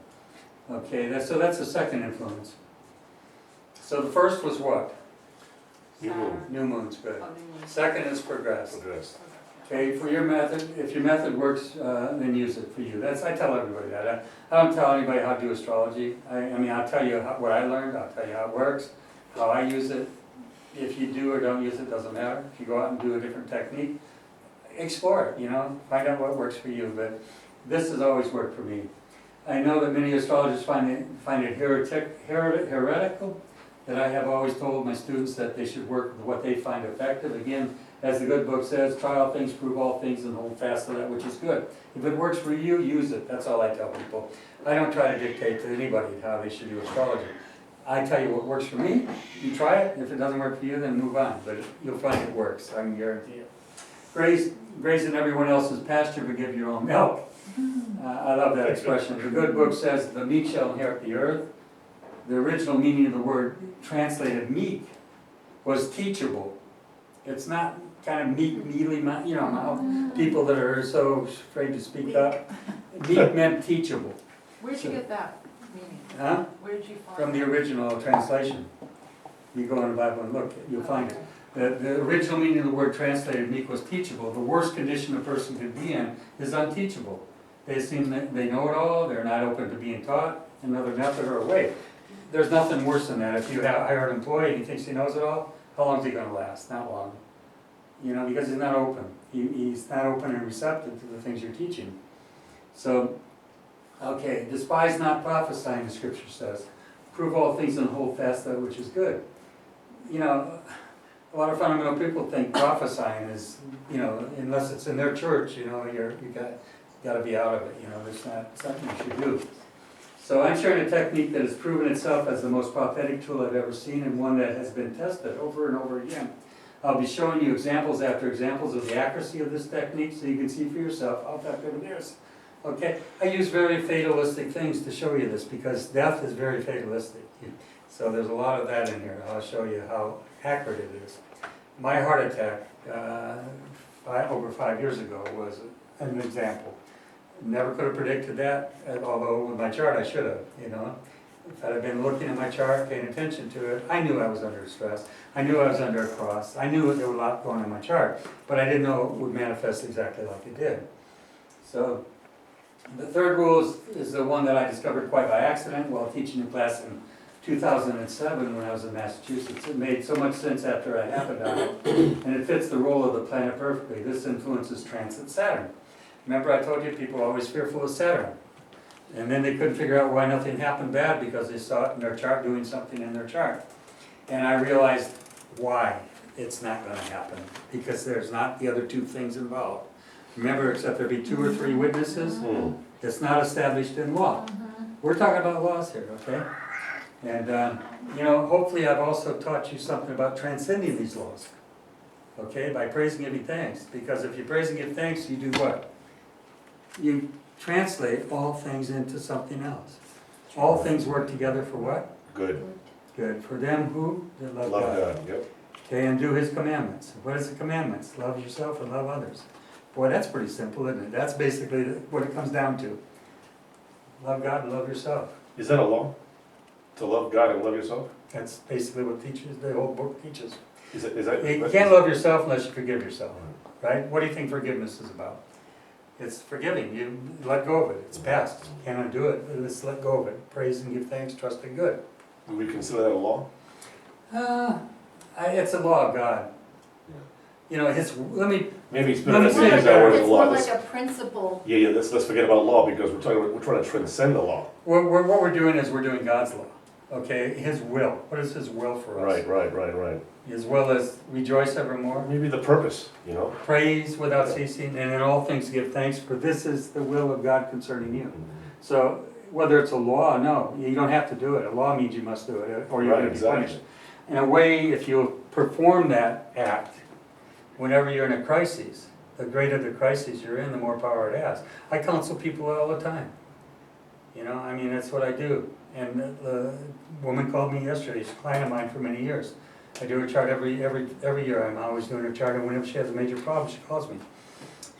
A: Okay, so that's the second influence. So the first was what?
C: New moon.
A: New moon's good.
B: Oh, new moon.
A: Second is progressed.
C: Progressed.
A: Okay, for your method, if your method works, then use it for you. I tell everybody that. I don't tell anybody how to do astrology. I mean, I'll tell you what I learned, I'll tell you how it works, how I use it. If you do or don't use it, doesn't matter. If you go out and do a different technique, explore it, find out what works for you, but this has always worked for me. I know that many astrologers find it heretical, that I have always told my students that they should work with what they find effective. Again, as the good book says, try all things, prove all things, and hold fast to that which is good. If it works for you, use it. That's all I tell people. I don't try to dictate to anybody how they should do astrology. I tell you what works for me, you try it. If it doesn't work for you, then move on. But you'll find it works, I can guarantee you. Graze in everyone else's pasture, but give your own milk. I love that expression. The good book says, the meek shall inherit the earth. The original meaning of the word translated meek was teachable. It's not kind of meek, mealy, people that are so afraid to speak up. Meek meant teachable.
D: Where'd you get that meaning?
A: Huh?
D: Where did you find
A: From the
D: that?
A: original translation. You go in the Bible and look, you'll find it. The original meaning of the word translated meek was teachable. The worst condition a person could be in is unteachable. They seem that they know it all, they're not open to being taught another method or a way. There's nothing worse than that. If you hire an employee and he thinks he knows it all, how long is he going to last? Not long. Because he's not open. He's not open and receptive to the things you're teaching. So, okay, despise not prophesying, the scripture says. Prove all things and hold fast that which is good. A lot of fundamental people think prophesying is, unless it's in their church, you got to be out of it. There's not something you should do. So I'm sharing a technique that has proven itself as the most prophetic tool I've ever seen, and one that has been tested over and over again. I'll be showing you examples after examples of the accuracy of this technique so you can see for yourself how effective it is. Okay, I use very fatalistic things to show you this because death is very fatalistic. So there's a lot of that in here. I'll show you how accurate it is. My heart attack over 5 years ago was an example. Never could have predicted that, although with my chart I should have, If I had been looking at my chart, paying attention to it, I knew I was under stress. I knew I was under a cross. I knew there was a lot going on in my chart, but I didn't know it would manifest exactly like it did. So the third rule is the one that I discovered quite by accident while teaching a class in 2007 when I was in Massachusetts. It made so much sense after I happened on it, and it fits the role of the planet perfectly. This influences transit Saturn. Remember I told you people are always fearful of Saturn. And then they couldn't figure out why nothing happened bad because they saw it in their chart doing something in their chart. And I realized why it's not going to happen, because there's not the other two things involved. Remember, except there be 2 or 3 witnesses, it's not established in law. We're talking about laws here, okay? And, hopefully I've also taught you something about transcending these laws, okay, by praising and giving thanks. Because if you praise and give thanks, you do what? You translate all things into something else. All things work together for what?
C: Good.
A: Good. For them who? That love
C: Love
A: God.
C: God, yep.
A: Okay, and do His commandments. What is the commandments? Love yourself and love others. Boy, that's pretty simple, isn't it? That's basically what it comes down to. Love God and love yourself.
C: Is that a law? To love God and love yourself?
A: That's basically what the whole book teaches.
C: Is that?
A: You can't love yourself unless you forgive yourself, right? What do you think forgiveness is about? It's forgiving. You let go of it. It's past. You can't undo it. Let's let go of it. Praise and give thanks, trust in good.
C: Do we consider that a law?
A: It's a law of God. Let me
C: Maybe it's
A: Let me
C: better to
A: say
C: use
A: it
C: that word
E: It's
C: as
E: more
C: law.
E: like a principle.
C: Yeah, let's forget about law because we're trying to transcend the law.
A: What we're doing is we're doing God's law, okay? His will. What is His will for us?
C: Right.
A: His will is rejoice evermore,
C: Maybe the purpose,
A: praise without ceasing, and in all things give thanks, for this is the will of God concerning you. So whether it's a law, no, you don't have to do it. A law means you must do it, or you're going to be punished. In a way, if you perform that act, whenever you're in a crisis, the greater the crisis you're in, the more power it has. I counsel people all the time. That's what I do. And the woman called me yesterday. She's a client of mine for many years. I do her chart every year. I'm always doing her chart, and whenever she has a major problem, she calls me.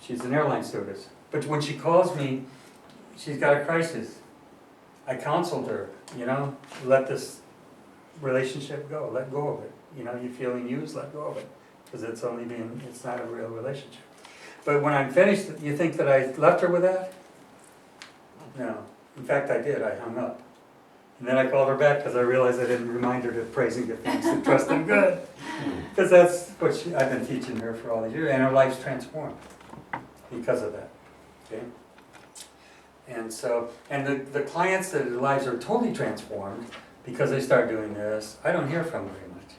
A: She's an airline stewardess. But when she calls me, she's got a crisis. I counseled her, let this relationship go, let go of it. You're feeling used, let go of it. Because it's not a real relationship. But when I'm finished, you think that I left her with that? No. In fact, I did. I hung up. And then I called her back because I realized I didn't remind her to praise and give thanks and trust in good. Because that's what I've been teaching her for all these years, and her life's transformed. because of that, okay? And so, and the clients that their lives are totally transformed because they start doing this, I don't hear from very much.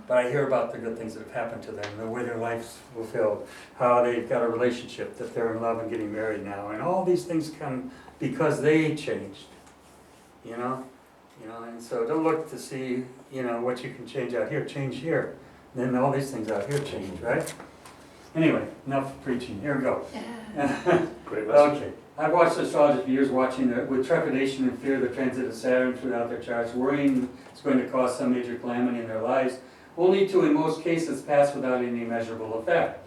A: But I hear about the good things that have happened to them, the way their life's fulfilled, how they've got a relationship, that they're in love and getting married now, and all these things come because they changed, you know? And so don't look to see, what you can change out here, change here. Then all these things out here change, right? Anyway, enough preaching, here we go.
C: Great message.
A: Okay, I've watched astrology for years, watching with trepidation and fear the transit of Saturn throughout their charts, worrying it's going to cause some major calamity in their lives, only to, in most cases, pass without any measurable effect.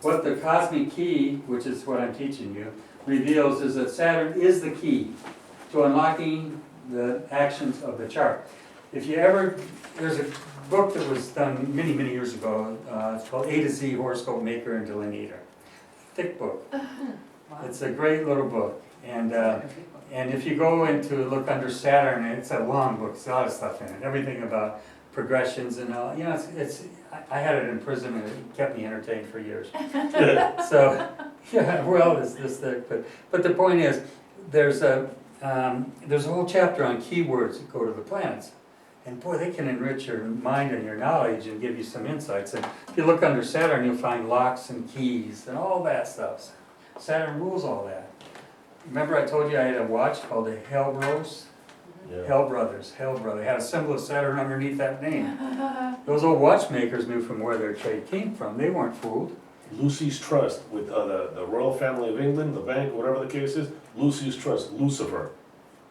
A: What the cosmic key, which is what I'm teaching you, reveals is that Saturn is the key to unlocking the actions of the chart. If you ever, there's a book that was done many, many years ago, it's called A to Z Horoscope Maker and Delineator. Thick book. It's a great little book. And if you go into look under Saturn, it's a long book, there's a lot of stuff in it, everything about progressions and all, I had it in prison and it kept me entertained for years. So, yeah, well, it's this thick, but the point is, there's a whole chapter on keywords that go to the planets. And boy, they can enrich your mind and your knowledge and give you some insights. And if you look under Saturn, you'll find locks and keys and all that stuff. Saturn rules all that. Remember I told you I had a watch called the Hellbros?
C: Yeah.
A: Hell Brothers, Hell Brother. It had a symbol of Saturn underneath that name. Those old watchmakers knew from where their trade came from. They weren't fooled.
C: Lucy's Trust with the royal family of England, the bank, whatever the case is. Lucy's Trust, Lucifer.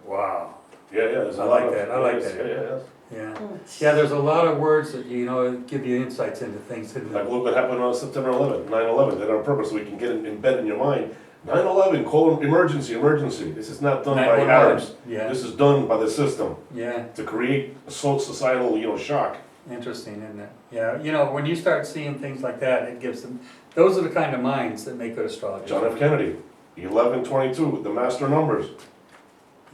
A: Wow.
C: Yeah, there's a
A: I
C: lot
A: like
C: of-
A: that, I like
C: yes,
A: that.
C: Yeah.
A: Yeah, there's a lot of words that, give you insights into things.
C: Like look what happened on September 11th, 9/11, did it on purpose so we can get it embed in your mind. 9/11, emergency. This is not done by
A: 9/11,
C: Arabs.
A: yeah.
C: This is done by the system
A: Yeah,
C: to create a societal, shock.
A: interesting, isn't it? Yeah, when you start seeing things like that, it gives them, those are the kind of minds that make good astrologers.
C: John F. Kennedy, 11/22, the master numbers.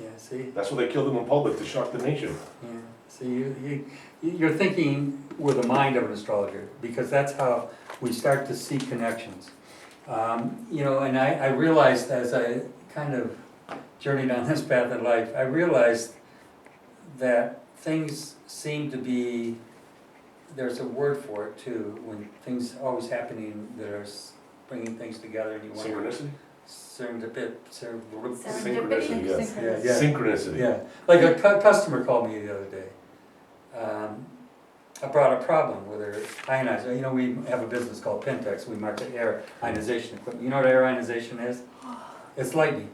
A: Yeah, see?
C: That's why they killed him in public to shock the nation.
A: Yeah, so you're thinking with the mind of an astrologer, because that's how we start to see connections. And I realized as I kind of journeyed on this path in life, I realized that things seem to be, there's a word for it too, when things always happening that are bringing things together and you wonder.
C: Synchronicity?
A: Serendipity.
C: Synchronicity, yes.
A: Yeah.
C: Synchronicity.
A: Yeah, like a customer called me the other day. I brought a problem with their ionizer. We have a business called Pentex. We market air ionization equipment. You know what air ionization is? It's lightning.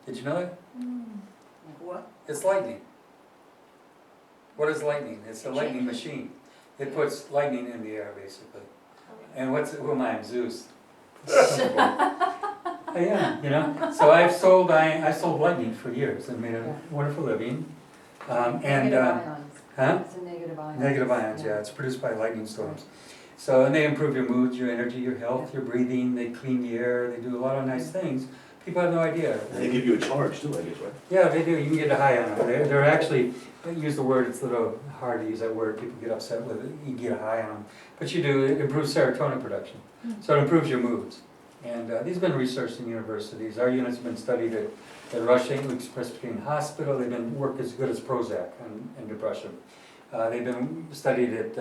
A: Did you know that?
B: What?
A: It's lightning. What is lightning? It's a lightning machine. It puts lightning in the air, basically. And who am I? I'm Zeus. I am, So I sold lightning for years and made a wonderful living.
D: Negative ions.
A: Huh?
D: It's a negative ions.
A: Negative ions, yeah, it's produced by lightning storms. So, and they improve your mood, your energy, your health, your breathing, they clean the air, they do a lot of nice things. People have no idea.
C: And they give you a charge too, I guess, right?
A: Yeah, they do, you can get a high on them. They're actually, I use the word, it's a little hard to use that word, people get upset with it, you get a high on them. But you do, it improves serotonin production. So it improves your moods. And these have been researched in universities. Our units have been studied at Rush English Presbyterian Hospital. They've been worked as good as Prozac and depression. They've been studied at,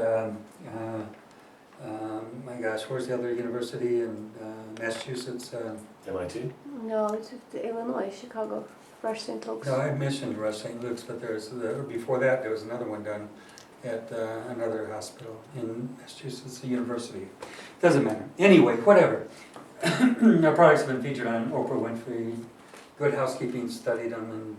A: where's the other university in Massachusetts?
C: MIT?
G: No, it's at Illinois, Chicago, Rush St. Luke's.
A: No, I mentioned Rush St. Luke's, but before that, there was another one done at another hospital in Massachusetts, a university. Doesn't matter. Anyway, whatever. Our products have been featured on Oprah Winfrey. Good Housekeeping studied them and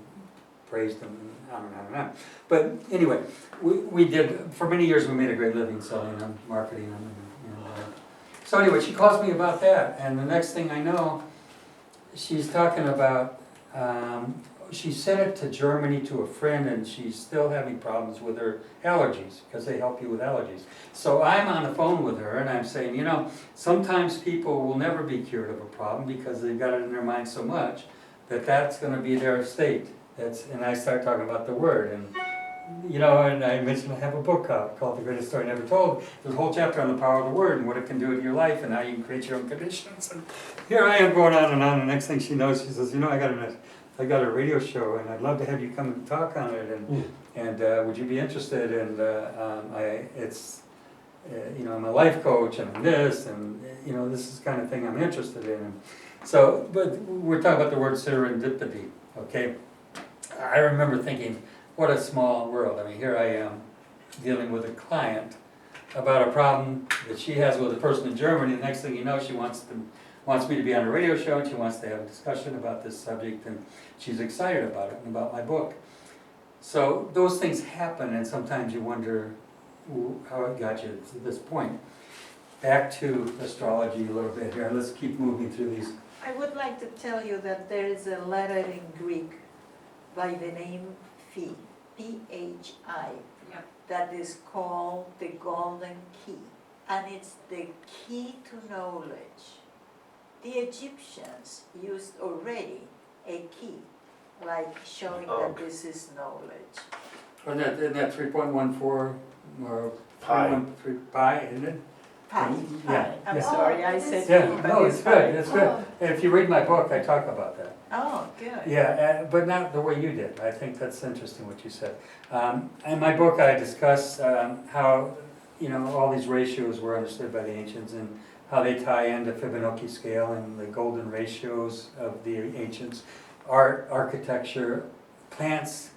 A: praised them, and on and on and on. But anyway, we did, for many years we made a great living selling them, marketing them. So anyway, she calls me about that, and the next thing I know, she's talking about, she sent it to Germany to a friend, and she's still having problems with her allergies, because they help you with allergies. So I'm on the phone with her, and I'm saying, sometimes people will never be cured of a problem because they've got it in their mind so much that that's going to be their state. And I start talking about the word, and you know, and I mentioned I have a book out called The Greatest Story Never Told. There's a whole chapter on the power of the word and what it can do to your life and how you can create your own conditions. And here I am going on and on. The next thing she knows, she says, you know, I got a radio show and I'd love to have you come and talk on it. And would you be interested? And you know, I'm a life coach and I'm this and, you know, this is the kind of thing I'm interested in. And so, but we're talking about the word serendipity, okay? I remember thinking, what a small world. I mean, here I am dealing with a client about a problem that she has with a person in Germany. The next thing you know, she wants me to be on a radio show and she wants to have a discussion about this subject and she's excited about it and about my book. So those things happen and sometimes you wonder how it got you to this point. Back to astrology a little bit here. Let's keep moving through these.
B: I would like to tell you that there is a letter in Greek by the name Phi, P-H-I, that is called the golden key, and it's the key to knowledge. The Egyptians used already a key, like showing that this is knowledge.
A: Isn't that 3.14 or
C: Pi.
A: 3.13 pi, isn't it?
B: Pi,
A: Yeah,
B: I'm
A: yeah.
B: sorry, I
D: Oh,
B: said
A: Yeah,
B: Phi, but
A: no,
B: it's
A: it's good,
B: Pi.
A: it's good. If you read my book, I talk about that.
B: Oh, good.
A: Yeah, but not the way you did. I think that's interesting what you said. In my book, I discuss how, you know, all these ratios were understood by the ancients and how they tie into Fibonacci scale and the golden ratios of the ancients. Art, architecture, plants,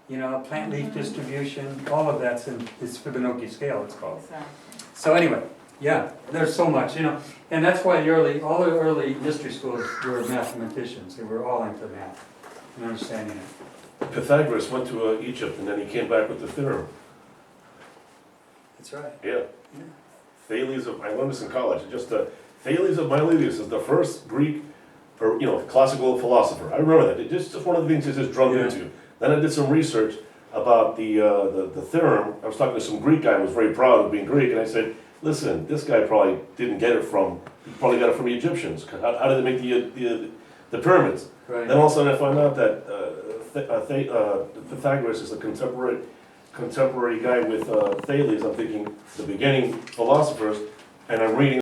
A: you know, plant leaf distribution, all of that's in this Fibonacci scale, it's called.
B: Exactly.
A: So anyway, yeah, there's so much, you know, and that's why all the early history schools were mathematicians. They were all into math and understanding it.
C: Pythagoras went to Egypt and then he came back with the theorem.
A: That's right.
C: Yeah. Thales of, I learned this in college, just Thales of Miletus is the first Greek, or, you know, classical philosopher. I remember that. It's just one of the things that just drummed
A: Yeah.
C: into. Then I did some research about the theorem. I was talking to some Greek guy who was very proud of being Greek, and I said, listen, this guy probably didn't get it from, he probably got it from the Egyptians. How did they make the pyramids?
A: Right.
C: Then all of a sudden I found out that Pythagoras is a contemporary guy with Thales. I'm thinking the beginning philosophers, and I'm reading